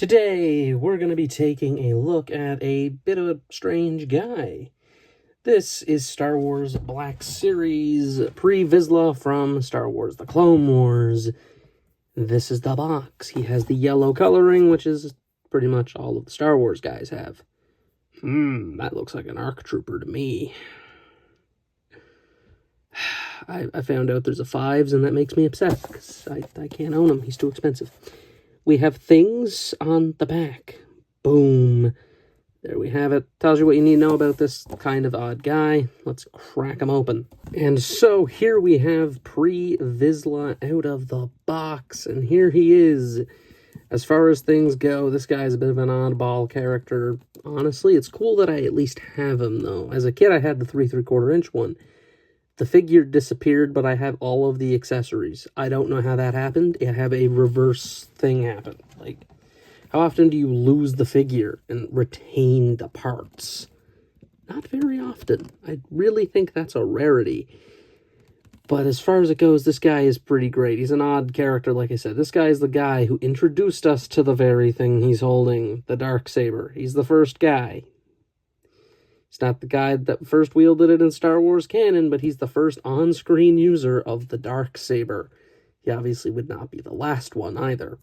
Today, we're going to be taking a look at a bit of a strange guy. This is Star Wars Black Series pre-vizsla from Star Wars The Clone Wars. This is the box. He has the yellow coloring, which is pretty much all of the Star Wars guys have. That looks like an ARC Trooper to me. I found out there's a 5s, and that makes me upset, because I can't own him. He's too expensive. We have things on the back. Boom. There we have it. Tells you what you need to know about this kind of odd guy. Let's crack him open. And so here we have pre-vizsla out of the box. And here he is. As far as things go, this guy's a bit of an oddball character. Honestly, it's cool that I at least have him, though. As a kid, I had the 3 3/4 inch one. The figure disappeared, but I have all of the accessories. I don't know how that happened. I have a reverse thing happen. Like, how often do you lose the figure and retain the parts? Not very often. I really think that's a rarity. But as far as it goes, this guy is pretty great. He's an odd character, like I said. This guy is the guy who introduced us to the very thing he's holding, the dark saber. He's the first guy. He's not the guy that first wielded it in Star Wars canon, but he's the first on-screen user of the dark saber. He obviously would not be the last one either.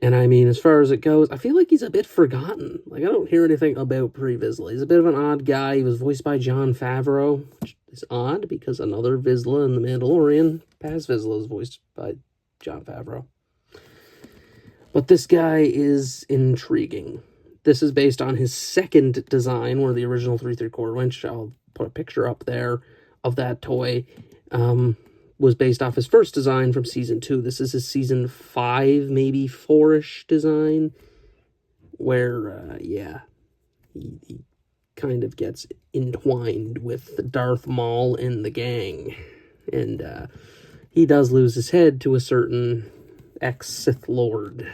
And I mean, as far as it goes, I feel like he's a bit forgotten. Like, I don't hear anything about pre-vizsla. He's a bit of an odd guy. He was voiced by Jon Favreau, which is odd because another Vizsla in The Mandalorian, Paz Vizsla, is voiced by Jon Favreau. But this guy is intriguing. This is based on his second design, where the original 3 3/4 inch, I'll put a picture up there of that toy, was based off his first design from Season 2. This is his Season 5, maybe 4-ish design, where, he kind of gets entwined with Darth Maul and the gang. And he does lose his head to a certain ex-Sith Lord.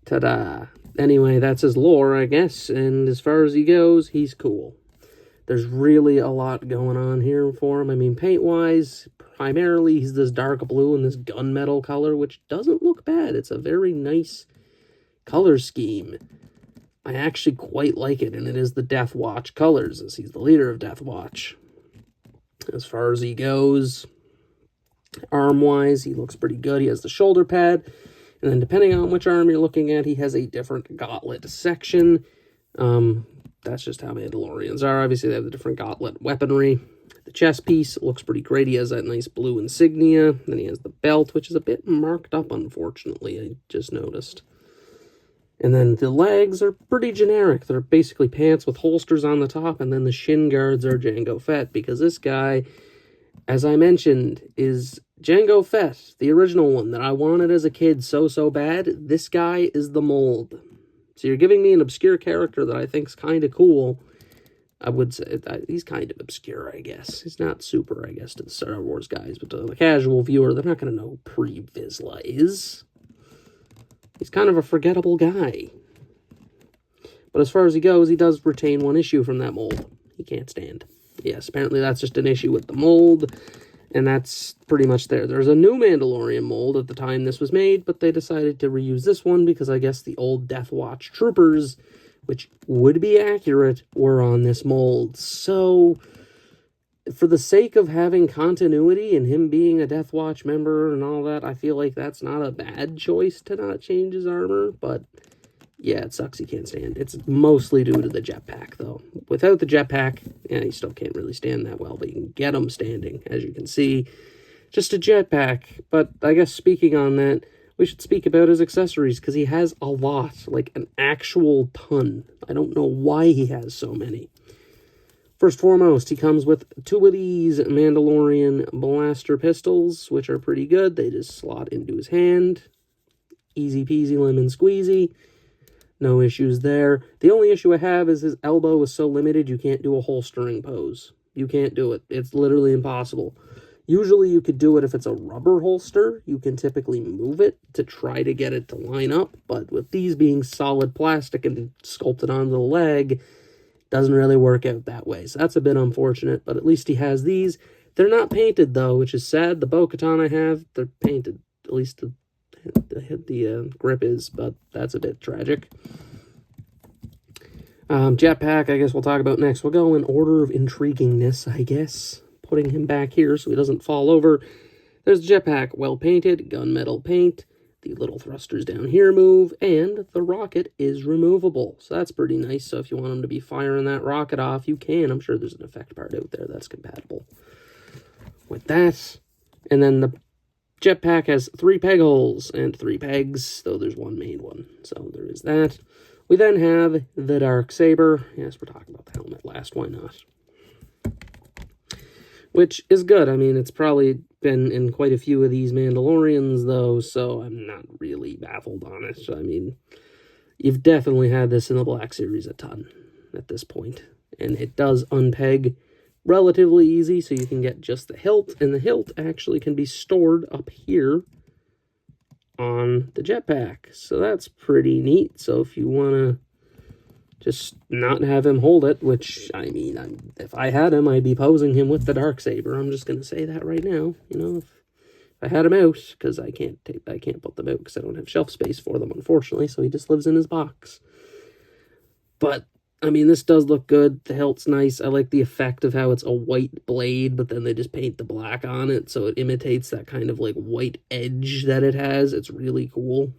Ta-da. Anyway, that's his lore, I guess, and as far as he goes, he's cool. There's really a lot going on here for him. I mean, paint-wise, primarily he's this dark blue and this gunmetal color, which doesn't look bad. It's a very nice color scheme. I actually quite like it, and it is the Death Watch colors, as he's the leader of Death Watch. As far as he goes, arm-wise, he looks pretty good. He has the shoulder pad. And then depending on which arm you're looking at, he has a different gauntlet section. That's just how Mandalorians are. Obviously, they have the different gauntlet weaponry. The chest piece looks pretty great. He has that nice blue insignia. Then he has the belt, which is a bit marked up, unfortunately. I just noticed. And then the legs are pretty generic. They're basically pants with holsters on the top. And then the shin guards are Jango Fett. Because this guy, as I mentioned, is Jango Fett, the original one that I wanted as a kid so bad. This guy is the mold. So you're giving me an obscure character that I think's kind of cool. I would say he's kind of obscure, I guess. He's not super, I guess, to the Star Wars guys, but to the casual viewer, they're not going to know who pre-vizsla is. He's kind of a forgettable guy. But as far as he goes, he does retain one issue from that mold. He can't stand. Yes, apparently that's just an issue with the mold. And that's pretty much there. There's a new Mandalorian mold at the time this was made, but they decided to reuse this one because I guess the old Death Watch troopers, which would be accurate, were on this mold. So, for the sake of having continuity and him being a Death Watch member and all that, I feel like that's not a bad choice to not change his armor, but yeah, it sucks he can't stand. It's mostly due to the jetpack, though. Without the jetpack, yeah, he still can't really stand that well, but you can get him standing, as you can see. Just a jetpack. But I guess speaking on that, we should speak about his accessories, because he has a lot, like an actual ton. I don't know why he has so many. First foremost, he comes with 2 of these Mandalorian blaster pistols, which are pretty good. They just slot into his hand. Easy peasy lemon squeezy. No issues there. The only issue I have is his elbow is so limited you can't do a holstering pose. You can't do it. It's literally impossible. Usually you could do it if it's a rubber holster. You can typically move it to try to get it to line up. But with these being solid plastic and sculpted onto the leg, doesn't really work out that way. So that's a bit unfortunate, but at least he has these. They're not painted, though, which is sad. The Bo-Katan I have, they're painted. At least the the grip is, but that's a bit tragic. Jetpack, I guess we'll talk about next. We'll go in order of intriguingness, I guess. Putting him back here so he doesn't fall over. There's the jetpack, well painted, gunmetal paint. The little thrusters down here move, and the rocket is removable. So that's pretty nice. So if you want him to be firing that rocket off, you can. I'm sure there's an effect part out there that's compatible with that. And then the jetpack has 3 peg holes and 3 pegs, though there's one main one. So there is that. We then have the dark saber. Yes, we're talking about the helmet last. Why not? Which is good. I mean, it's probably been in quite a few of these Mandalorians, though, so I'm not really baffled on it. I mean, you've definitely had this in the Black Series a ton at this point. And it does unpeg relatively easy, so you can get just the hilt. And the hilt actually can be stored up here on the jetpack. So that's pretty neat. So if you want to just not have him hold it, which, I mean, if I had him, I'd be posing him with the Darksaber. I'm just going to say that right now. You know, if I had him out, because I can't put them out because I don't have shelf space for them, unfortunately, so he just lives in his box. But, I mean, this does look good. The hilt's nice. I like the effect of how it's a white blade, but then they just paint the black on it, so it imitates that kind of, like, white edge that it has. It's really cool.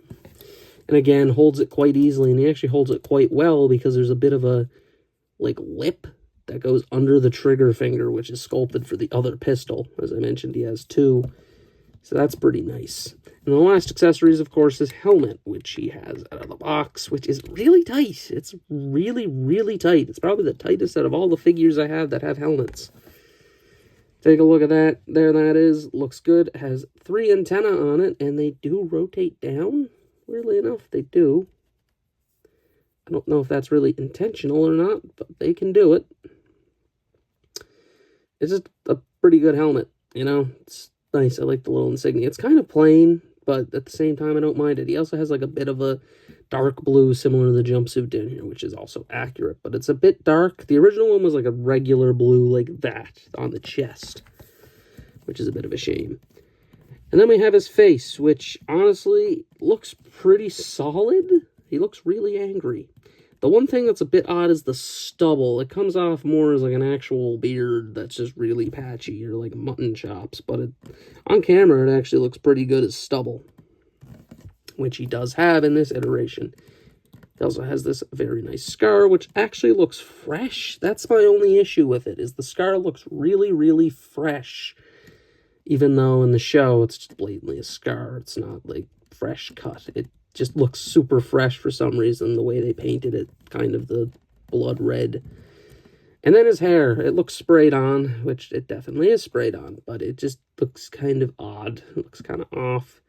And again, holds it quite easily, and he actually holds it quite well because there's a bit of a, like, lip that goes under the trigger finger, which is sculpted for the other pistol. As I mentioned, he has 2. So that's pretty nice. And the last accessories, of course, is helmet, which he has out of the box, which is really tight. It's really, really tight. It's probably the tightest out of all the figures I have that have helmets. Take a look at that. There that is. Looks good. It has 3 antennae on it, and they do rotate down. Weirdly enough, they do. I don't know if that's really intentional or not, but they can do it. It's just a pretty good helmet, you know? It's nice. I like the little insignia. It's kind of plain, but at the same time, I don't mind it. He also has like a bit of a dark blue similar to the jumpsuit down here, which is also accurate, but it's a bit dark. The original one was like a regular blue like that on the chest, which is a bit of a shame. And then we have his face, which honestly looks pretty solid. He looks really angry. The one thing that's a bit odd is the stubble. It comes off more as like an actual beard that's just really patchy, or like mutton chops. But on camera, it actually looks pretty good as stubble, which he does have in this iteration. He also has this very nice scar, which actually looks fresh. That's my only issue with it, is the scar looks really, really fresh. Even though in the show, it's just blatantly a scar. It's not, like, fresh cut. It just looks super fresh for some reason, the way they painted it, kind of the blood red. And then his hair. It looks sprayed on, which it definitely is sprayed on, but it just looks kind of odd. It looks kind of off.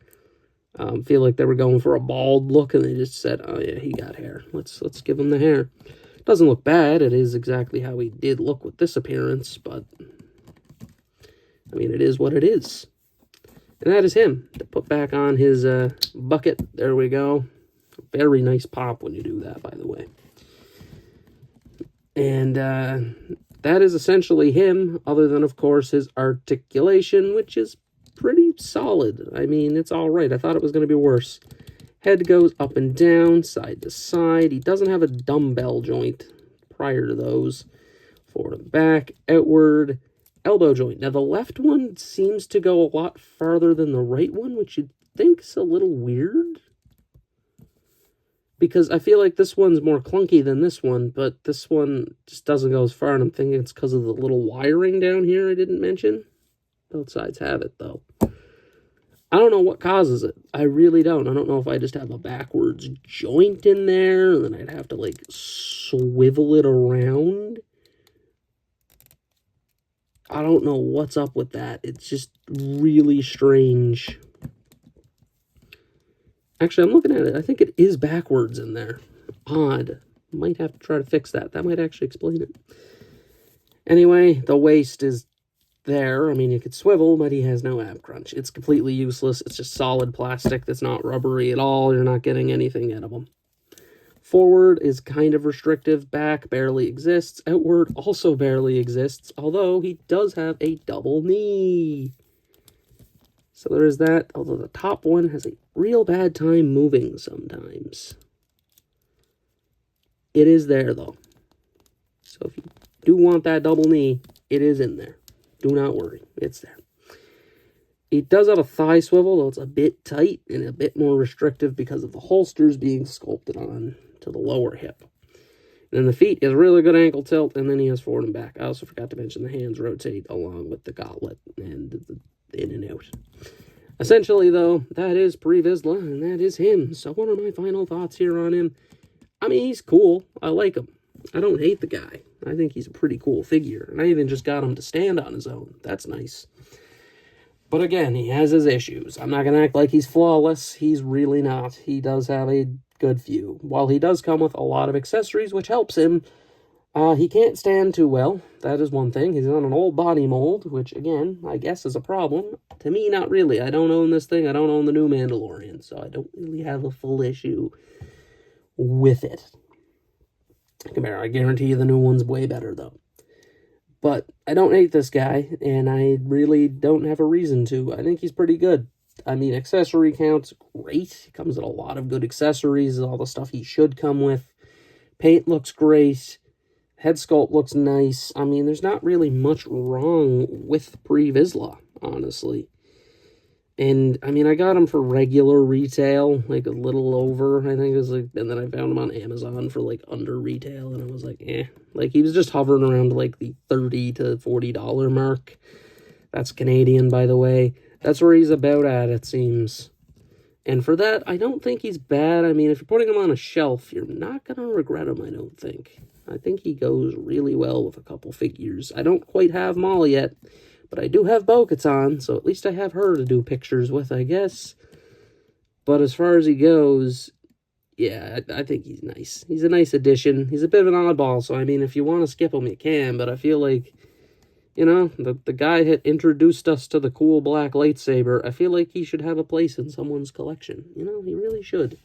Feel like they were going for a bald look, and they just said, oh, yeah, he got hair. Let's give him the hair. Doesn't look bad. It is exactly how he did look with this appearance, but I mean, it is what it is. And that is him. To put back on his bucket. There we go. Very nice pop when you do that, by the way. And that is essentially him, other than, of course, his articulation, which is pretty solid. I mean, it's all right. I thought it was going to be worse. Head goes up and down, side to side. He doesn't have a dumbbell joint prior to those. Forward and back, outward, elbow joint. Now, the left one seems to go a lot farther than the right one, which you'd think is a little weird. Because I feel like this one's more clunky than this one, but this one just doesn't go as far, and I'm thinking it's because of the little wiring down here I didn't mention. Both sides have it, though. I don't know what causes it. I really don't. I don't know if I just have a backwards joint in there, and then I'd have to, like, swivel it around. I don't know what's up with that. It's just really strange. Actually, I'm looking at it. I think it is backwards in there. Odd. Might have to try to fix that. That might actually explain it. Anyway, the waist is there. I mean, you could swivel, but he has no ab crunch. It's completely useless. It's just solid plastic that's not rubbery at all. You're not getting anything out of him. Forward is kind of restrictive. Back barely exists. Outward also barely exists, although he does have a double knee. So there is that, although the top one has a real bad time moving sometimes. It is there, though. So if you do want that double knee, it is in there. Do not worry. It's there. It does have a thigh swivel, though it's a bit tight and a bit more restrictive because of the holsters being sculpted on to the lower hip. And then the feet is really good ankle tilt, and then he has forward and back. I also forgot to mention the hands rotate along with the gauntlet and the in and out. Essentially, though, that is Pre Vizsla, and that is him. So what are my final thoughts here on him? I mean, he's cool. I like him. I don't hate the guy. I think he's a pretty cool figure. And I even just got him to stand on his own. That's nice. But again, he has his issues. I'm not going to act like he's flawless. He's really not. He does have a good few. While he does come with a lot of accessories, which helps him, he can't stand too well. That is one thing. He's on an old body mold, which, again, I guess is a problem. To me, not really. I don't own this thing. I don't own the new Mandalorian, so I don't really have a full issue with it. I guarantee you the new one's way better, though. But I don't hate this guy, and I really don't have a reason to. I think he's pretty good. I mean, accessory count's great. He comes with a lot of good accessories, all the stuff he should come with. Paint looks great. Head sculpt looks nice. I mean, there's not really much wrong with Pre Vizsla, honestly. And, I mean, I got him for regular retail, like a little over, I think it was like, and then I found him on Amazon for like under retail, and I was like, eh. Like, he was just hovering around like the $30 to $40 mark. That's Canadian, by the way. That's where he's about at, it seems. And for that, I don't think he's bad. I mean, if you're putting him on a shelf, you're not going to regret him, I don't think. I think he goes really well with a couple figures. I don't quite have Maul yet, but I do have Bo-Katan, so at least I have her to do pictures with, I guess. But as far as he goes, yeah, I think he's nice. He's a nice addition. He's a bit of an oddball, so I mean, if you want to skip him, you can, but I feel like, you know, the guy had introduced us to the cool black lightsaber. I feel like he should have a place in someone's collection. You know, he really should.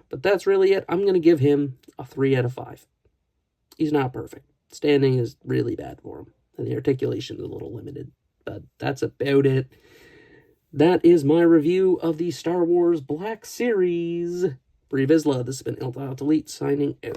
But that's really it. I'm going to give him a 3 out of 5. He's not perfect. Standing is really bad for him, and the articulation is a little limited. But that's about it. That is my review of the Star Wars Black Series. Pre Vizsla, this has been Delete signing out.